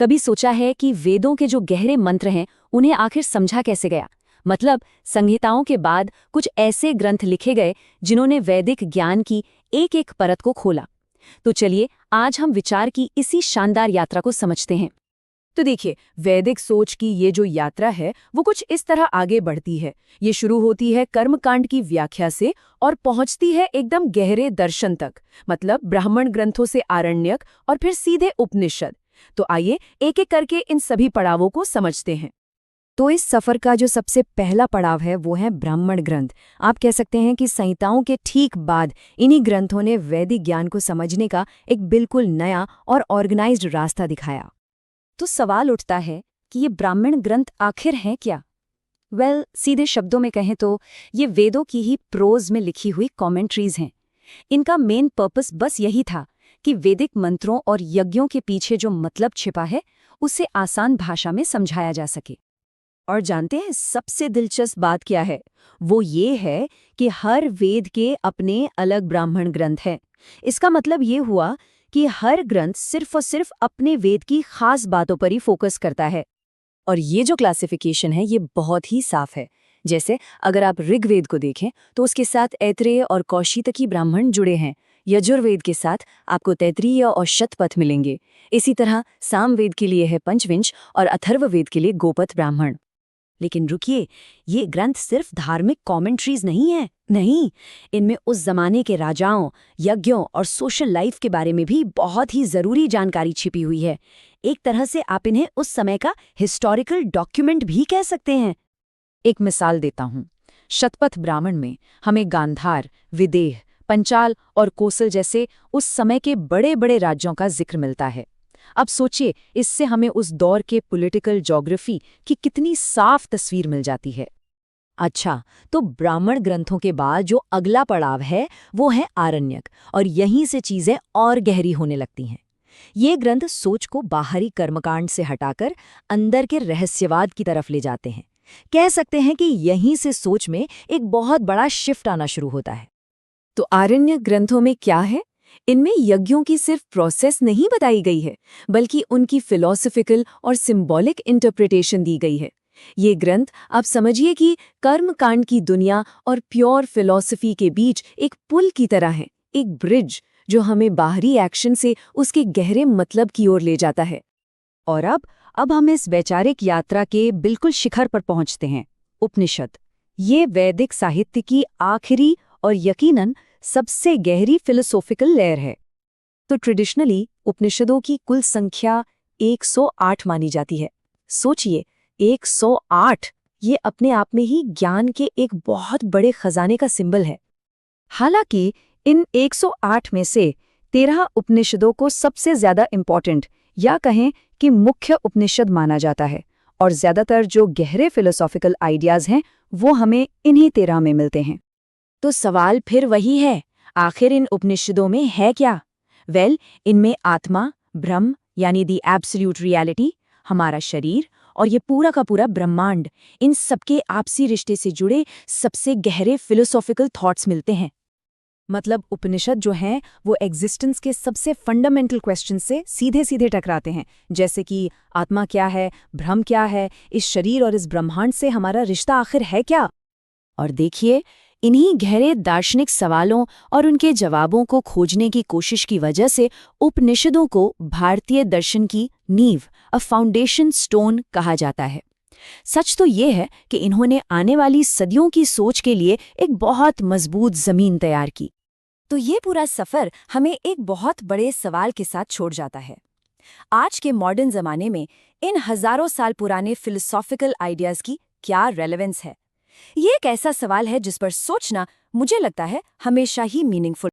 कभी सोचा है कि वेदों के जो गहरे मंत्र हैं उन्हें आखिर समझा कैसे गया? मतलब संहिताओं के बाद कुछ ऐसे ग्रंथ लिखे गए जिन्होंने वैदिक ज्ञान की एक एक परत को खोला। तो चलिए आज हम विचार की इसी शानदार यात्रा को समझते हैं। तो देखिए, वैदिक सोच की ये जो यात्रा है वो कुछ इस तरह आगे बढ़ती है। ये शुरू होती है कर्मकांड की व्याख्या से और पहुंचती है एकदम गहरे दर्शन तक, मतलब ब्राह्मण ग्रंथों से आरण्यक और फिर सीधे उपनिषद। तो आइए एक एक करके इन सभी पड़ावों को समझते हैं। तो इस सफर का जो सबसे पहला पड़ाव है वो है ब्राह्मण ग्रंथ। आप कह सकते हैं कि संहिताओं के ठीक बाद इन्हीं ग्रंथों ने वैदिक ज्ञान को समझने का एक बिल्कुल नया और ऑर्गेनाइज्ड रास्ता दिखाया। तो सवाल उठता है कि ये ब्राह्मण ग्रंथ आखिर हैं क्या? सीधे शब्दों में कहें तो ये वेदों की ही प्रोज में लिखी हुई कमेंट्रीज हैं। इनका मेन पर्पस बस यही था कि वैदिक मंत्रों और यज्ञों के पीछे जो मतलब छिपा है उसे आसान भाषा में समझाया जा सके। और जानते हैं सबसे दिलचस्प बात क्या है? वो ये है कि हर वेद के अपने अलग ब्राह्मण ग्रंथ हैं। इसका मतलब ये हुआ कि हर ग्रंथ सिर्फ और सिर्फ अपने वेद की खास बातों पर ही फोकस करता है। और ये जो क्लासिफिकेशन है ये बहुत ही साफ है। जैसे अगर आप ऋग्वेद को देखें तो उसके साथ ऐत्रेय और कौशितकी ब्राह्मण जुड़े हैं। यजुर्वेद के साथ आपको तैत्तिरीय और शतपथ मिलेंगे। इसी तरह सामवेद के लिए है पंचविंश और अथर्ववेद के लिए गोपथ ब्राह्मण। लेकिन रुकिए, ये ग्रंथ सिर्फ धार्मिक कमेंट्रीज नहीं है। नहीं, इनमें उस जमाने के राजाओं, यज्ञों और सोशल लाइफ के बारे में भी बहुत ही जरूरी जानकारी छिपी हुई है। एक तरह से आप इन्हें उस समय का हिस्टोरिकल डॉक्यूमेंट भी कह सकते हैं। एक मिसाल देता हूँ। शतपथ ब्राह्मण में हमें गांधार, विदेह, पंचाल और कोसल जैसे उस समय के बड़े बड़े राज्यों का जिक्र मिलता है। अब सोचिए, इससे हमें उस दौर के पॉलिटिकल ज्योग्राफी की कितनी साफ तस्वीर मिल जाती है। अच्छा, तो ब्राह्मण ग्रंथों के बाद जो अगला पड़ाव है वो है आरण्यक, और यहीं से चीजें और गहरी होने लगती हैं। ये ग्रंथ सोच को बाहरी कर्मकांड से हटाकर अंदर के रहस्यवाद की तरफ ले जाते हैं। कह सकते हैं कि यहीं से सोच में एक बहुत बड़ा शिफ्ट आना शुरू होता है। तो आरण्यक ग्रंथों में क्या है? इनमें यज्ञों की सिर्फ प्रोसेस नहीं बताई गई है, बल्कि उनकी फिलॉसफिकल और सिंबॉलिक इंटरप्रिटेशन दी गई है। ये ग्रंथ आप समझिए कि कर्मकांड की दुनिया और प्योर फिलॉसफी के बीच एक पुल की तरह है, एक ब्रिज जो हमें बाहरी एक्शन से उसके गहरे मतलब की ओर ले जाता है। और अब हम इस वैचारिक यात्रा के बिल्कुल शिखर पर पहुंचते हैं, उपनिषद। ये वैदिक साहित्य की आखिरी और यकीनन सबसे गहरी फिलोसॉफिकल लेयर है। तो ट्रेडिशनली उपनिषदों की कुल संख्या 108 मानी जाती है। सोचिए, 108! ये अपने आप में ही ज्ञान के एक बहुत बड़े खजाने का सिंबल है। हालांकि इन 108 में से 13 उपनिषदों को सबसे ज्यादा इम्पॉर्टेंट या कहें कि मुख्य उपनिषद माना जाता है, और ज्यादातर जो गहरे फिलोसॉफिकल आइडियाज हैं वो हमें इन्हीं 13 में मिलते हैं। तो सवाल फिर वही है, आखिर इन उपनिषदों में है क्या? इनमें आत्मा, ब्रह्म यानी दी एब्सोल्यूट रियलिटी, हमारा शरीर और ये पूरा का पूरा ब्रह्मांड, इन सबके आपसी रिश्ते से जुड़े सबसे गहरे फिलोसॉफिकल थॉट्स मिलते हैं। मतलब उपनिषद जो हैं वो एग्जिस्टेंस के सबसे फंडामेंटल क्वेश्चन से सीधे सीधे टकराते हैं, जैसे कि आत्मा क्या है, ब्रह्म क्या है, इस शरीर और इस ब्रह्मांड से हमारा रिश्ता आखिर है क्या? और देखिए, इन्हीं गहरे दार्शनिक सवालों और उनके जवाबों को खोजने की कोशिश की वजह से उपनिषदों को भारतीय दर्शन की नींव, अ फाउंडेशन स्टोन कहा जाता है। सच तो ये है कि इन्होंने आने वाली सदियों की सोच के लिए एक बहुत मजबूत जमीन तैयार की। तो ये पूरा सफर हमें एक बहुत बड़े सवाल के साथ छोड़ जाता है। आज के मॉडर्न जमाने में इन हजारों साल पुराने फिलोसॉफिकल आइडियाज की क्या रेलेवेंस है? ये एक ऐसा सवाल है जिस पर सोचना, मुझे लगता है, हमेशा ही मीनिंगफुल